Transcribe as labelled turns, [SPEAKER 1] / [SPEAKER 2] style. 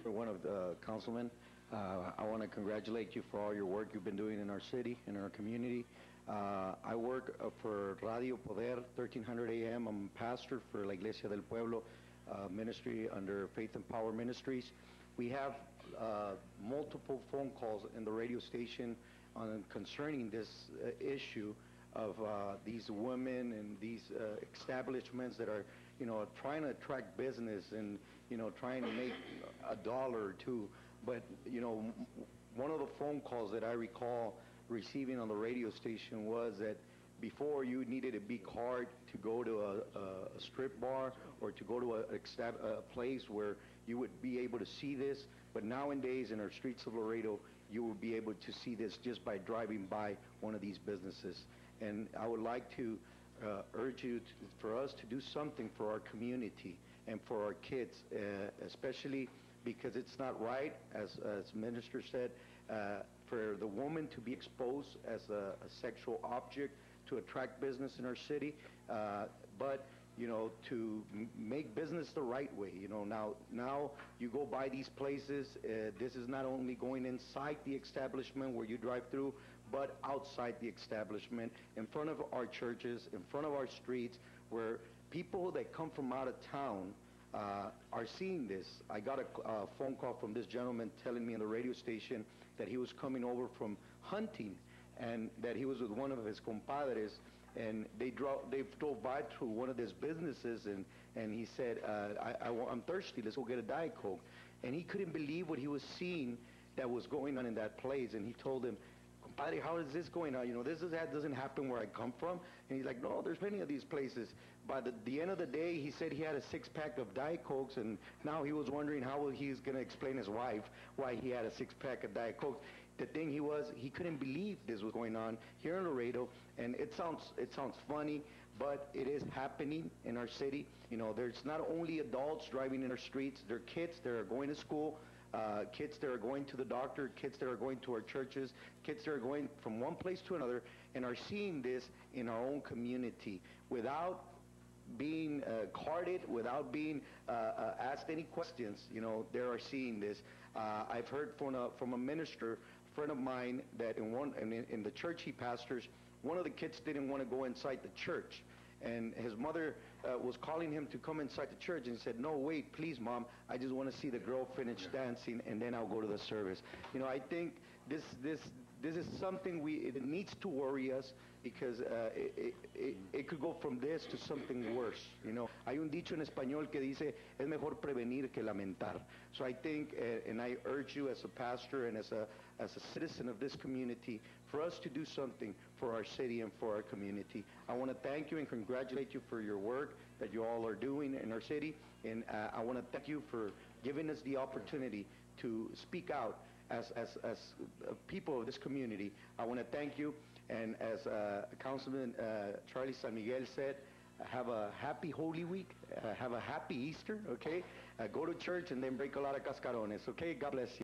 [SPEAKER 1] One of the councilmen. I want to congratulate you for all your work you've been doing in our city, in our community. I work for Radio Poder, 1300 AM. I'm a pastor for La Iglesia del Pueblo ministry under Faith and Power Ministries. We have multiple phone calls in the radio station concerning this issue of these women and these establishments that are, trying to attract business and, trying to make a dollar or two. But, one of the phone calls that I recall receiving on the radio station was that before you needed a big card to go to a strip bar or to go to a place where you would be able to see this. But nowadays in our streets of Laredo, you will be able to see this just by driving by one of these businesses. And I would like to urge you for us to do something for our community and for our kids, especially because it's not right, as Minister said, for the woman to be exposed as a sexual object to attract business in our city, but to make business the right way. Now you go by these places. This is not only going inside the establishment where you drive through, but outside the establishment, in front of our churches, in front of our streets, where people that come from out of town are seeing this. I got a phone call from this gentleman telling me on the radio station that he was coming over from hunting and that he was with one of his compadres, and they drove by through one of these businesses, and he said, I'm thirsty, let's go get a Diet Coke. And he couldn't believe what he was seeing that was going on in that place, and he told him, compadre, how is this going on? That doesn't happen where I come from. And he's like, no, there's many of these places. By the end of the day, he said he had a six-pack of Diet Cokes, and now he was wondering how he's going to explain his wife why he had a six-pack of Diet Cokes. The thing he couldn't believe this was going on here in Laredo, and it sounds funny, but it is happening in our city. There's not only adults driving in our streets, there are kids that are going to school, kids that are going to the doctor, kids that are going to our churches, kids that are going from one place to another and are seeing this in our own community without being carded, without being asked any questions. They are seeing this. I've heard from a minister friend of mine that in the church he pastors, one of the kids didn't want to go inside the church, and his mother was calling him to come inside the church, and he said, no, wait, please, Mom, I just want to see the girl finish dancing, and then I'll go to the service. I think this is something it needs to worry us, because it could go from this to something worse. Hay un dicho en español que dice, es mejor prevenir que lamentar. So I think, and I urge you as a pastor and as a citizen of this community, for us to do something for our city and for our community. I want to thank you and congratulate you for your work that you all are doing in our city, and I want to thank you for giving us the opportunity to speak out as people of this community. I want to thank you, and as Councilman Charlie San Miguel said, have a happy Holy Week, have a happy Easter, okay? Go to church and then break a lot of cascarones, okay? God bless you.